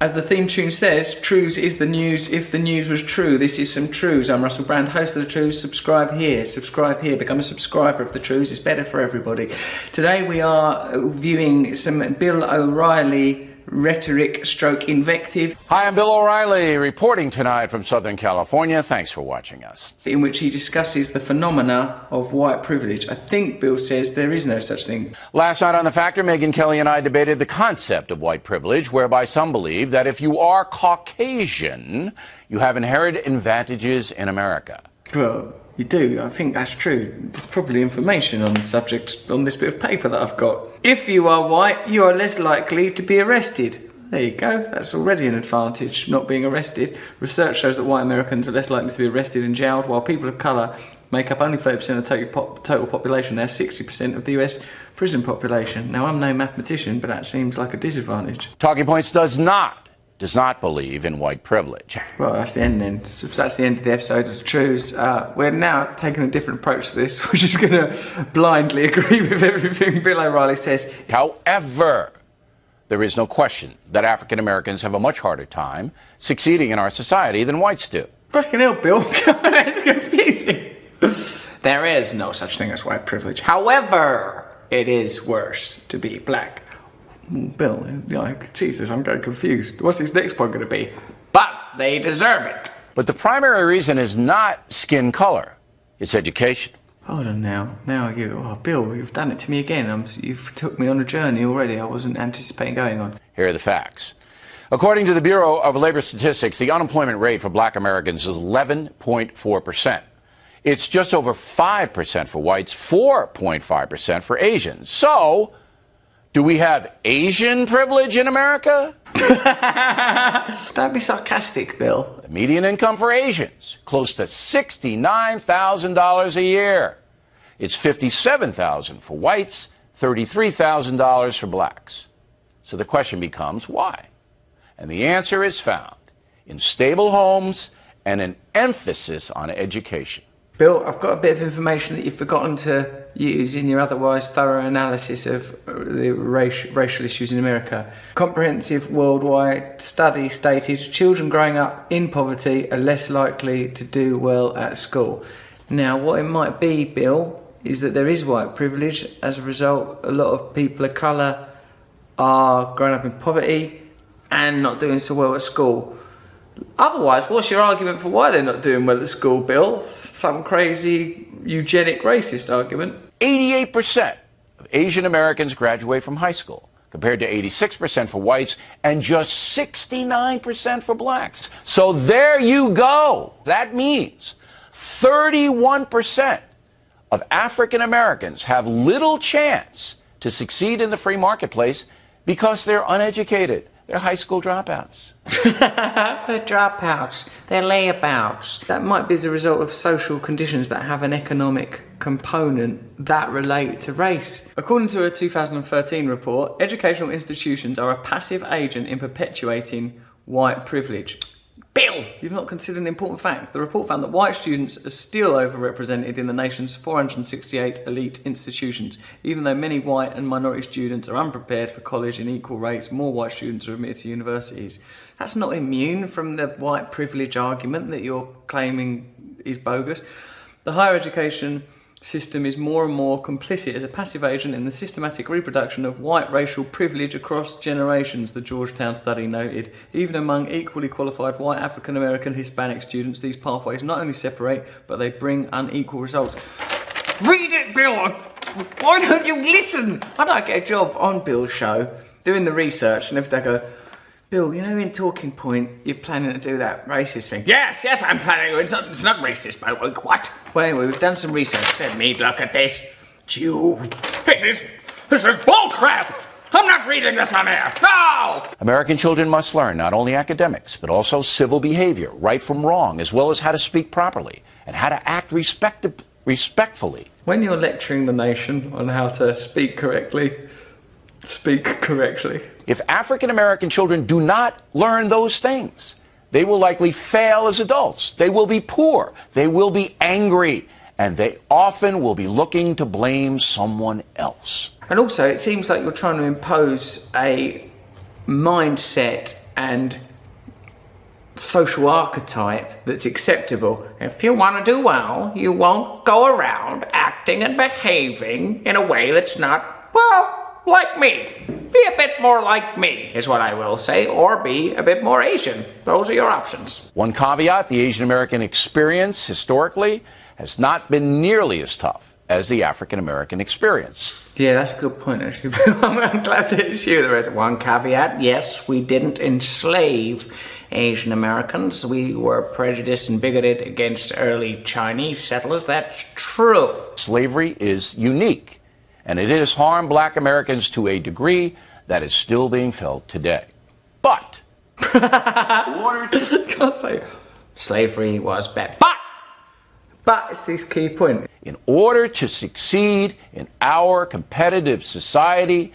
As the theme tune says, Trews is the news if the news was true. This is some Trews. I'm Russell Brand, host of the Trews. Subscribe here, become a subscriber of the Trews. It's better for everybody. Today we are viewing some Bill O'Reilly rhetoric stroke invective. Hi, I'm Bill O'Reilly, reporting tonight from Southern California. Thanks for watching us. In which he discusses the phenomena of white privilege. I think Bill says there is no such thing. Last night on The Factor, Megyn Kelly and I debated the concept of white privilege, whereby some believe that if you are Caucasian, you have inherited advantages in America. Well, you do. I think that's true. There's probably information on the subject on this bit of paper that I've got. If you are white, you are less likely to be arrested. There you go. That's already an advantage, not being arrested. Research shows that white Americans are less likely to be arrested and jailed, while people of colour make up only 30% of the total population. They're 60% of the US prison population. Now, I'm no mathematician, but that seems like a disadvantage. Talking Points does not believe in white privilege. Well, that's the end then. So that's the end of the episode of Trews. We're now taking a different approach to this. We're just going to blindly agree with everything Bill O'Reilly says. However, there is no question that African Americans have a much harder time succeeding in our society than whites do. Fucking hell, Bill. That's confusing. There is no such thing as white privilege. However, it is worse to be black. Bill, like, Jesus, I'm getting confused. What's his next point going to be? But they deserve it. But the primary reason is not skin color, it's education. Hold on now. Bill, you've done it to me again. You've took me on a journey already I wasn't anticipating going on. Here are the facts. According to the Bureau of Labor Statistics, the unemployment rate for black Americans is 11.4%. It's just over 5% for whites, 4.5% for Asians. So, do we have Asian privilege in America? Don't be sarcastic, Bill. The median income for Asians, close to $69,000 a year. It's $57,000 for whites, $33,000 for blacks. So the question becomes, why? And the answer is found in stable homes and an emphasis on education. Bill, I've got a bit of information that you've forgotten to use in your otherwise thorough analysis of the racial issues in America. Comprehensive worldwide study stated children growing up in poverty are less likely to do well at school. Now, what it might be, Bill, is that there is white privilege. As a result, a lot of people of colour are growing up in poverty and not doing so well at school. Otherwise, what's your argument for why they're not doing well at school, Bill? Some crazy eugenic racist argument. 88% of Asian Americans graduate from high school, compared to 86% for whites and just 69% for blacks. So there you go. That means 31% of African Americans have little chance to succeed in the free marketplace because they're uneducated. They're high school dropouts. They're dropouts. They're layabouts. That might be as a result of social conditions that have an economic component that relate to race. According to a 2013 report, educational institutions are a passive agent in perpetuating white privilege. Bill, you've not considered an important fact. The report found that white students are still overrepresented in the nation's 468 elite institutions. Even though many white and minority students are unprepared for college in equal rates, more white students are admitted to universities. That's not immune from the white privilege argument that you're claiming is bogus. The higher education system is more and more complicit as a passive agent in the systematic reproduction of white racial privilege across generations, the Georgetown study noted. Even among equally qualified white African American Hispanic students, these pathways not only separate, but they bring unequal results. Read it, Bill! Why don't you listen? Why don't I get a job on Bill's show, doing the research, and if they go, Bill, you know in Talking Point, you're planning to do that racist thing. Yes, I'm planning. It's not racist, but what? Well, anyway, we've done some research. Let me look at this. This is bullcrap! I'm not reading this on air. No! American children must learn not only academics, but also civil behavior, right from wrong, as well as how to speak properly and how to act respectfully. When you're lecturing the nation on how to speak correctly, speak correctly. If African American children do not learn those things, they will likely fail as adults. They will be poor. They will be angry. And they often will be looking to blame someone else. And also, it seems like you're trying to impose a mindset and social archetype that's acceptable. If you want to do well, you won't go around acting and behaving in a way that's not, well, like me. Be a bit more like me, is what I will say, or be a bit more Asian. Those are your options. One caveat, the Asian American experience historically has not been nearly as tough as the African American experience. Yeah, that's a good point, actually. I'm glad that it's you. There is one caveat. Yes, we didn't enslave Asian Americans. We were prejudiced and bigoted against early Chinese settlers. That's true. Slavery is unique, and it has harmed black Americans to a degree that is still being felt today. But, slavery was bad. But it's this key point. In order to succeed in our competitive society,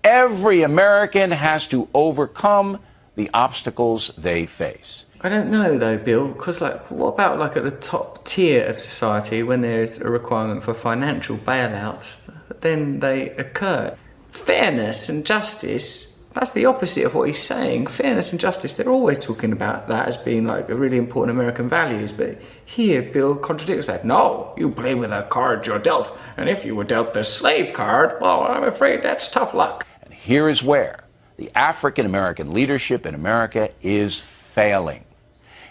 every American has to overcome the obstacles they face. I don't know though, Bill, because what about at the top tier of society when there's a requirement for financial bailouts, then they occur. Fairness and justice, that's the opposite of what he's saying. Fairness and justice, they're always talking about that as being a really important American values, but here Bill contradicts that. No, you play with a card you're dealt, and if you were dealt the slave card, well, I'm afraid that's tough luck. And here is where the African American leadership in America is failing.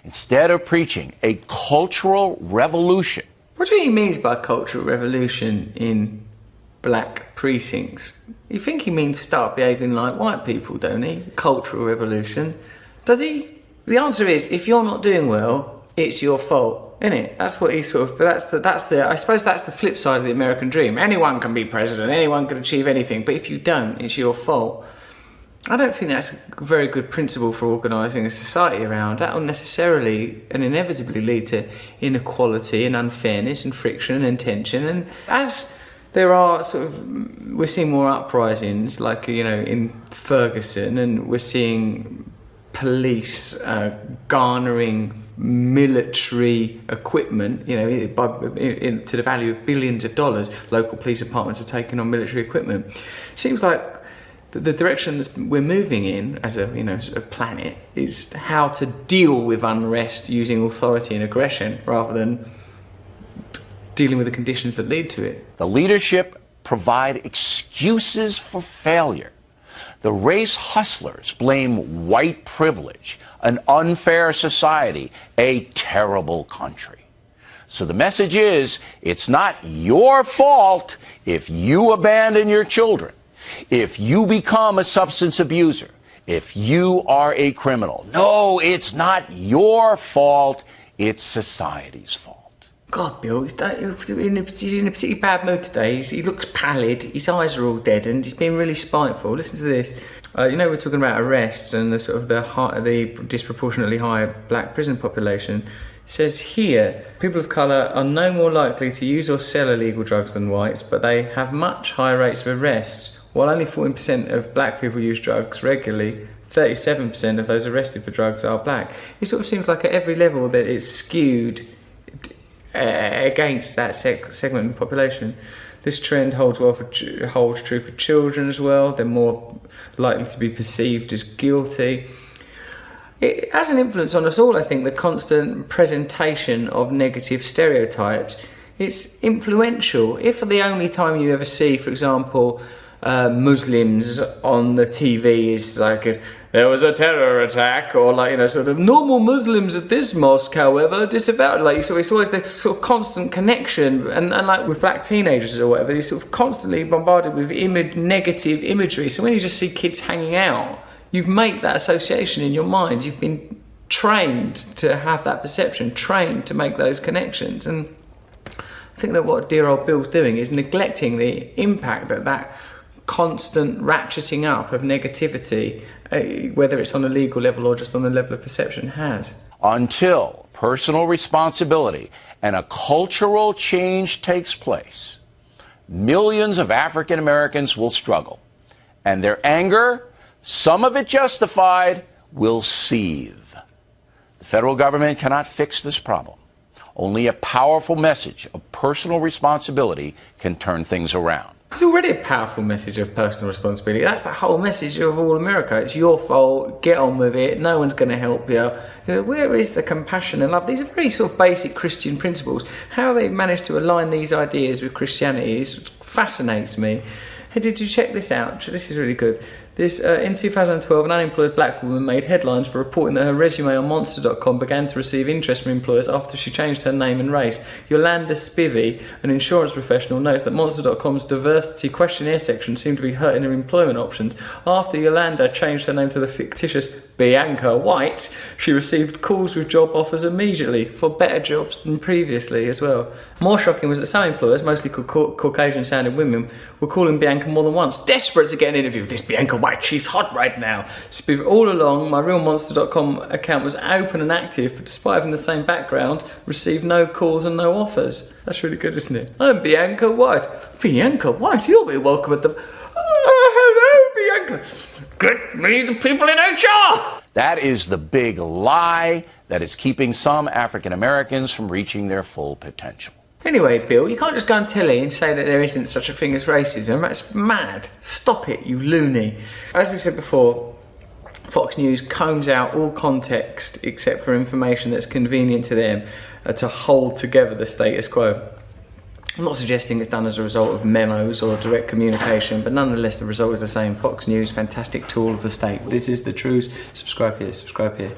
Instead of preaching a cultural revolution. What do you think he means by cultural revolution in black precincts? You think he means start behaving like white people, don't he? Cultural revolution. Does he? The answer is, if you're not doing well, it's your fault, isn't it? That's what he but I suppose that's the flip side of the American dream. Anyone can be president, anyone can achieve anything, but if you don't, it's your fault. I don't think that's a very good principle for organising a society around. That will necessarily and inevitably lead to inequality and unfairness and friction and tension. And as there are we're seeing more uprisings, in Ferguson, and we're seeing police garnering military equipment, to the value of billions of dollars. Local police departments are taking on military equipment. Seems like the direction we're moving in as a planet is how to deal with unrest using authority and aggression rather than dealing with the conditions that lead to it. The leadership provide excuses for failure. The race hustlers blame white privilege, an unfair society, a terrible country. So the message is, it's not your fault if you abandon your children, if you become a substance abuser, if you are a criminal. No, it's not your fault, it's society's fault. God, Bill, he's in a particularly bad mood today. He looks pallid, his eyes are all deadened, he's been really spiteful. Listen to this. We're talking about arrests and the disproportionately high black prison population. It says here, people of colour are no more likely to use or sell illegal drugs than whites, but they have much higher rates of arrests. While only 14% of black people use drugs regularly, 37% of those arrested for drugs are black. It sort of seems like at every level that it's skewed against that segment of the population. This trend holds true for children as well. They're more likely to be perceived as guilty. It has an influence on us all, I think, the constant presentation of negative stereotypes. It's influential. If the only time you ever see, for example, Muslims on the TV is there was a terror attack, or normal Muslims at this mosque, however, disavowed. So it's always this sort of constant connection, and with black teenagers or whatever, they're sort of constantly bombarded with negative imagery. So when you just see kids hanging out, you've made that association in your mind. You've been trained to have that perception, trained to make those connections, and I think that what dear old Bill's doing is neglecting the impact that constant ratcheting up of negativity, whether it's on a legal level or just on the level of perception, has. Until personal responsibility and a cultural change takes place, millions of African Americans will struggle, and their anger, some of it justified, will seethe. The federal government cannot fix this problem. Only a powerful message of personal responsibility can turn things around. It's already a powerful message of personal responsibility. That's the whole message of All America. It's your fault, get on with it, no one's going to help you. You know, where is the compassion and love? These are very sort of basic Christian principles. How they managed to align these ideas with Christianity fascinates me. Hey, did you check this out? This is really good. In 2012, an unemployed black woman made headlines for reporting that her resume on Monster.com began to receive interest from employers after she changed her name and race. Yolanda Spivey, an insurance professional, notes that Monster.com's diversity questionnaire section seemed to be hurting her employment options. After Yolanda changed her name to the fictitious Bianca White, she received calls with job offers immediately for better jobs than previously as well. More shocking was that some employers, mostly Caucasian-sounding women, were calling Bianca more than once, desperate to get an interview with this Bianca White. She's hot right now. All along, my real Monster.com account was open and active, but despite having the same background, received no calls and no offers. That's really good, isn't it? I'm Bianca White. Bianca White, you'll be welcome at the... Oh, hello, Bianca. Get me the people in HR. That is the big lie that is keeping some African Americans from reaching their full potential. Anyway, Bill, you can't just go on telly and say that there isn't such a thing as racism. That's mad. Stop it, you loony. As we've said before, Fox News combs out all context except for information that's convenient to them to hold together the status quo. I'm not suggesting it's done as a result of memos or direct communication, but nonetheless the result is the same. Fox News, fantastic tool of the state. This is the Trews. Subscribe here, subscribe here.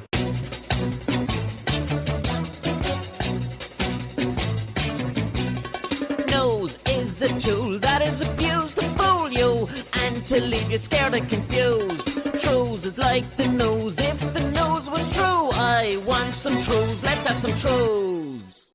Is a tool that is abused to fool you and to leave you scared and confused. Trews is like the news. If the news was true, I want some Trews. Let's have some Trews.